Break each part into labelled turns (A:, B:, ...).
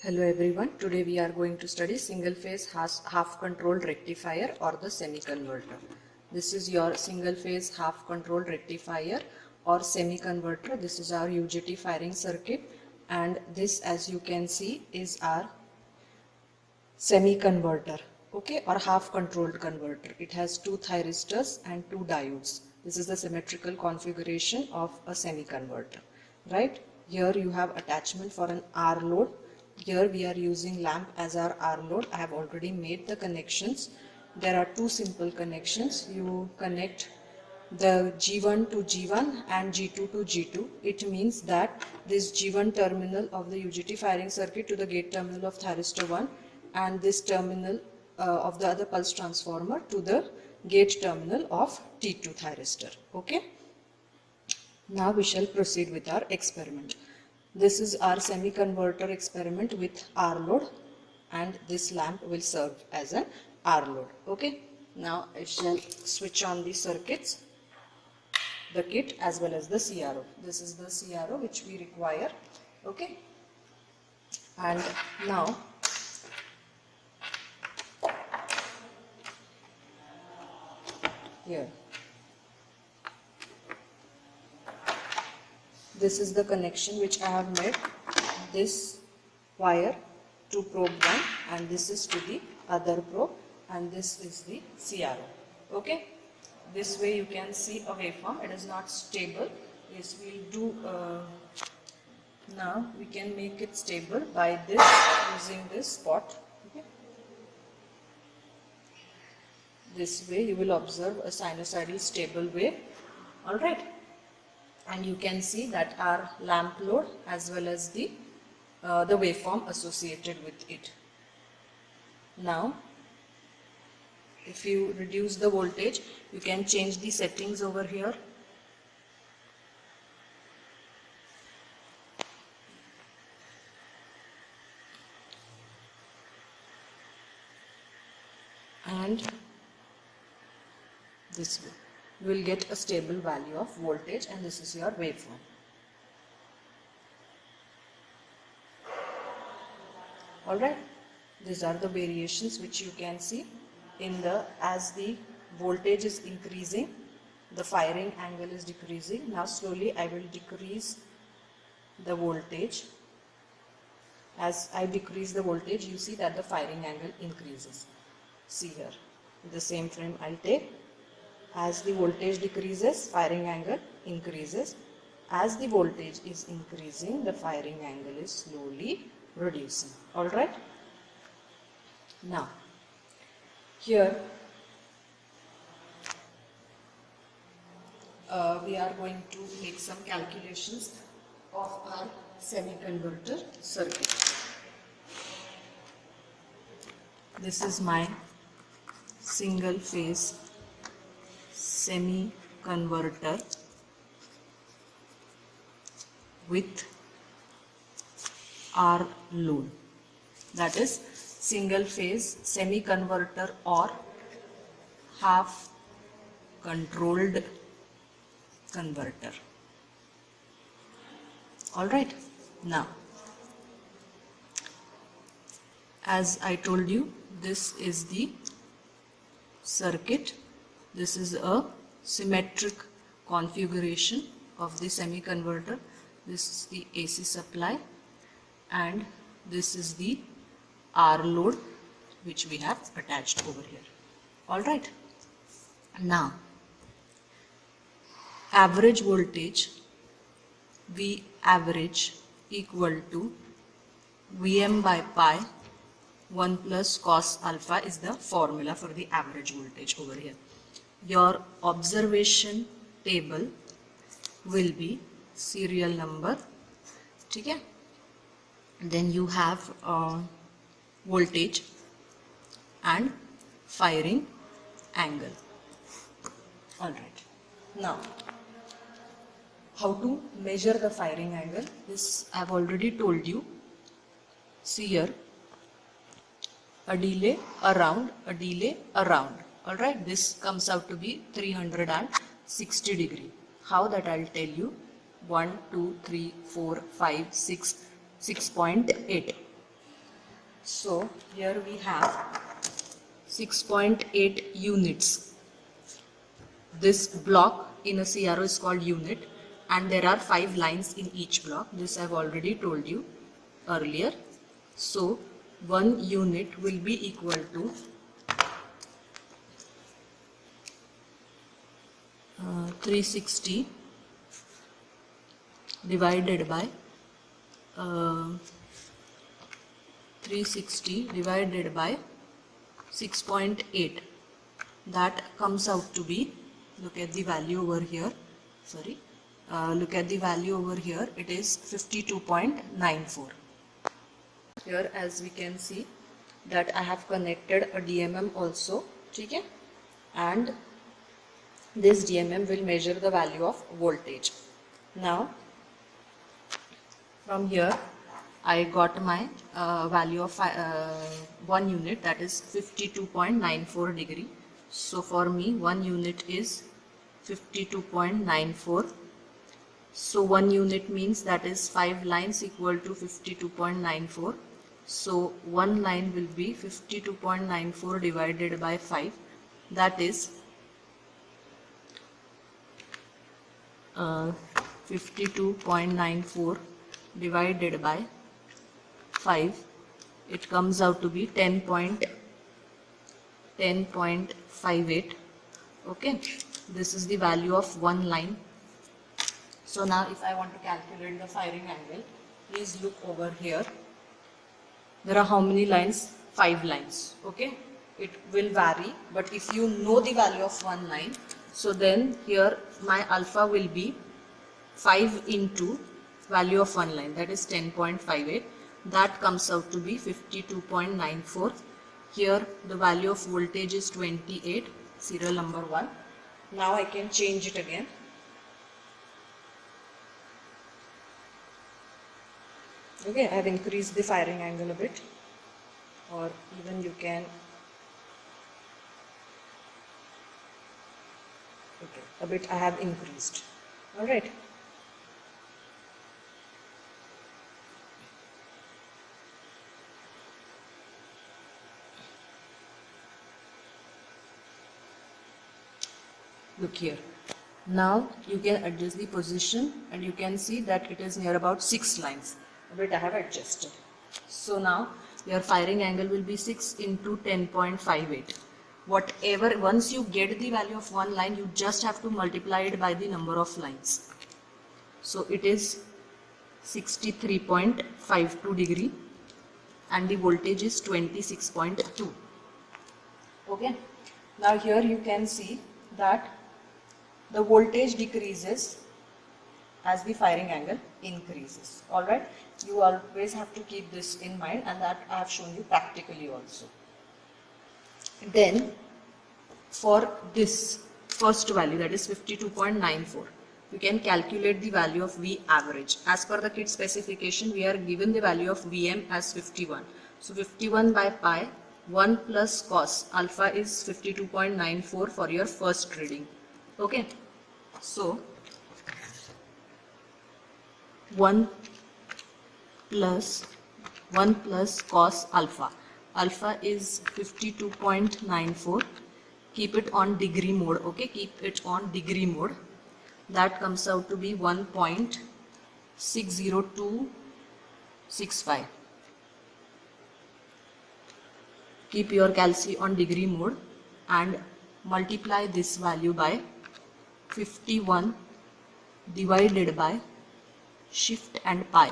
A: Hello everyone, today we are going to study single phase half controlled rectifier or the semi converter. This is your single phase half controlled rectifier or semi converter. This is our UJT firing circuit, and this, as you can see, is our semi converter, okay, or half controlled converter. It has two thyristors and two diodes. This is the symmetrical configuration of a semi converter, right? Here you have attachment for an R load. Here we are using lamp as our R load. I have already made the connections. There are two simple connections. You connect the G1 to G1 and G2 to G2. It means that this G1 terminal of the UJT firing circuit to the gate terminal of thyristor 1 and this terminal of the other pulse transformer to the gate terminal of T2 thyristor. Okay. Now we shall proceed with our experiment. This is our semi-converter experiment with R load, and this lamp will serve as an R load. Okay. Now I shall switch on the circuits, the kit as well as the CRO. This is the CRO which we require. Okay. And now here, this is the connection which I have made. This wire to probe 1 and this is to the other probe, and this is the CRO. Okay. This way you can see a waveform. It is not stable. Yes, we'll do now we can make it stable by this, using this spot. Okay. This way you will observe a sinusoidal stable wave. Alright. And you can see that our lamp load as well as the waveform associated with it. Now, if you reduce the voltage, you can change the settings over here. And this way you will get a stable value of voltage, and this is your waveform. Alright, these are the variations which you can see in the, as the voltage is increasing, the firing angle is decreasing. Now slowly I will decrease the voltage. As I decrease the voltage, you see that the firing angle increases. See here, the same frame I'll take. As the voltage decreases, firing angle increases. As the voltage is increasing, the firing angle is slowly reducing. Alright. Now, here we are going to make some calculations of our semi-converter circuit. This is my single phase semi-converter with R load, that is single phase semi-converter or half controlled converter. Alright, now as I told you, this is the circuit. This is a symmetric configuration of the semi-converter. This is the AC supply and this is the R load which we have attached over here. Alright. Now, average voltage V average equal to Vm by pi 1 plus cos alpha is the formula for the average voltage over here. Your observation table will be serial number, okay? Then you have voltage and firing angle. Alright. Now, how to measure the firing angle? This I have already told you. See here, a delay around, a delay around. Alright, this comes out to be 360 degree. How that I'll tell you. 1, 2, 3, 4, 5, 6, 6.8. So here we have 6.8 units. This block in a CRO is called unit, and there are 5 lines in each block. This I have already told you earlier. So 1 unit will be equal to 360 divided by 6.8. That comes out to be, look at the value over here, look at the value over here, it is 52.94. Here as we can see that I have connected a DMM also, okay? And this DMM will measure the value of voltage. Now from here I got my value of 1 unit, that is 52.94 degree. So for me 1 unit is 52.94. So 1 unit means that is 5 lines equal to 52.94. So 1 line will be 52.94 divided by 5, that is 52.94 divided by 5, it comes out to be 10.58. Okay, this is the value of 1 line. So now if I want to calculate the firing angle, please look over here. There are how many lines? 5 lines. Okay, it will vary, but if you know the value of 1 line, so then here my alpha will be 5 into value of 1 line, that is 10.58. That comes out to be 52.94. Here the value of voltage is 28, serial number 1. Now I can change it again. Okay, I have increased the firing angle a bit, or even you can, okay, a bit I have increased. Alright. Look here. Now you can adjust the position and you can see that it is near about 6 lines. But I have adjusted. So now your firing angle will be 6 into 10.58. Whatever, once you get the value of 1 line, you just have to multiply it by the number of lines. So it is 63.52 degree and the voltage is 26.2. Okay. Now here you can see that the voltage decreases as the firing angle increases. Alright, you always have to keep this in mind, and that I have shown you practically also. Then for this first value, that is 52.94, you can calculate the value of V average. As per the kit specification, we are given the value of Vm as 51. So 51 by pi 1 plus cos alpha is 52.94 for your first reading. Okay, so 1 plus cos alpha. Alpha is 52.94. Keep it on degree mode. Okay, keep it on degree mode. That comes out to be 1.60265. Keep your calci on degree mode and multiply this value by 51 divided by shift and pi.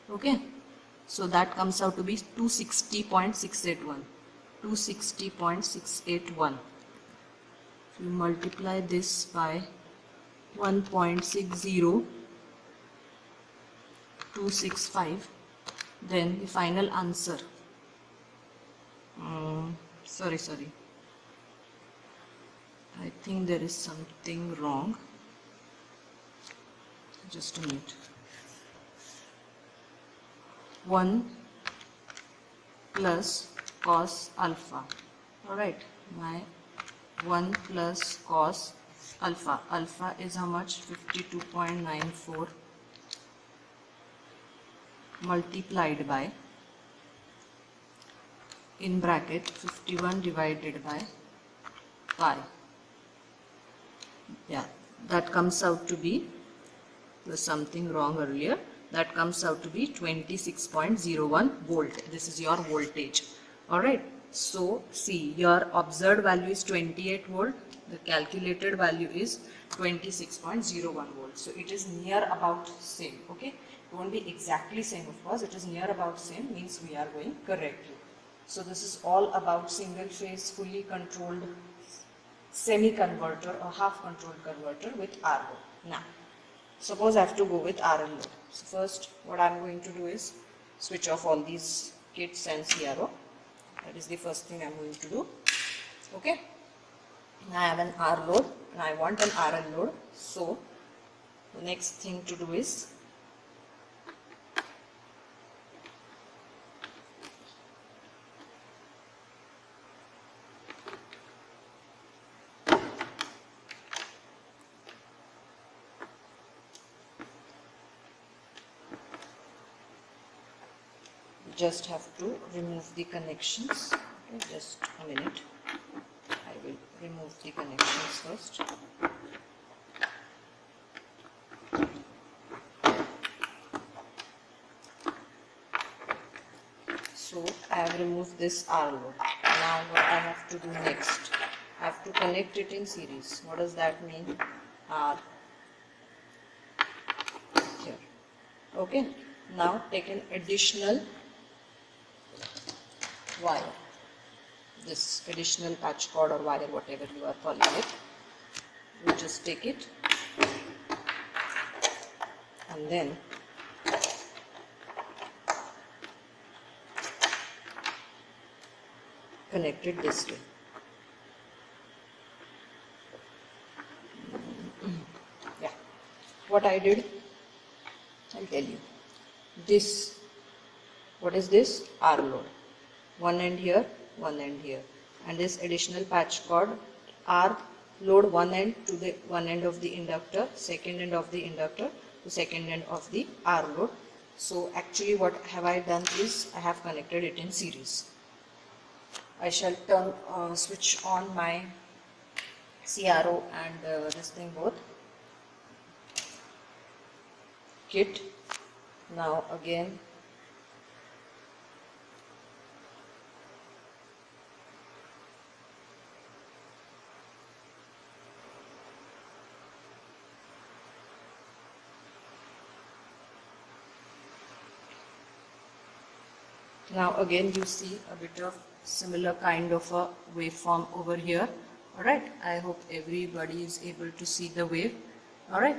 A: Okay, so that comes out to be 260.681. 260.681. If you multiply this by 1.60265, then the final answer, sorry, I think there is something wrong. Just a minute. 1 plus cos alpha. Alright, my 1 plus cos alpha. Alpha is how much? 52.94 multiplied by in bracket 51 divided by pi. Yeah, that comes out to be, there's something wrong earlier, that comes out to be 26.01 volt. This is your voltage. Alright, so see, your observed value is 28 volt, the calculated value is 26.01 volt. So it is near about same. Okay, it won't be exactly same, of course, it is near about same, means we are going correctly. So this is all about single phase fully controlled semi-converter or half controlled converter with RO. Now, suppose I have to go with RL load. So first what I am going to do is switch off all these kits and CRO. That is the first thing I am going to do. Okay. Now I have an R load and I want an RL load. So the next thing to do is just have to remove the connections. Okay, just a minute. I will remove the connections first. So I have removed this R load. Now what I have to do next? I have to connect it in series. What does that mean? R here. Okay. Now take an additional wire, this additional patch cord or wire, whatever you are calling it. You just take it and then connect it this way. Yeah, what I did, I'll tell you. This, what is this? R load. One end here, one end here, and this additional patch cord R load one end to the one end of the inductor, second end of the inductor to second end of the R load. So actually what have I done is I have connected it in series. I shall switch on my CRO and this thing both. Kit. Now again you see a bit of similar kind of a waveform over here. Alright, I hope everybody is able to see the wave. Alright,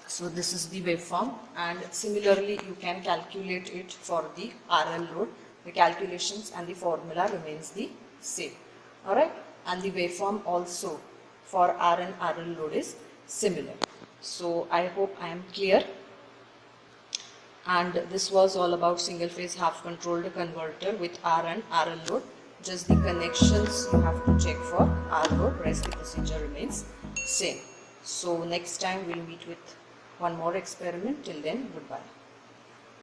A: so this is the waveform, and similarly you can calculate it for the RL load. The calculations and the formula remains the same. Alright, and the waveform also for R and RL load is similar. So I hope I am clear. And this was all about single phase half controlled converter with R and RL load. Just the connections you have to check for R load, rest the procedure remains same. So next time we'll meet with one more experiment. Till then, goodbye.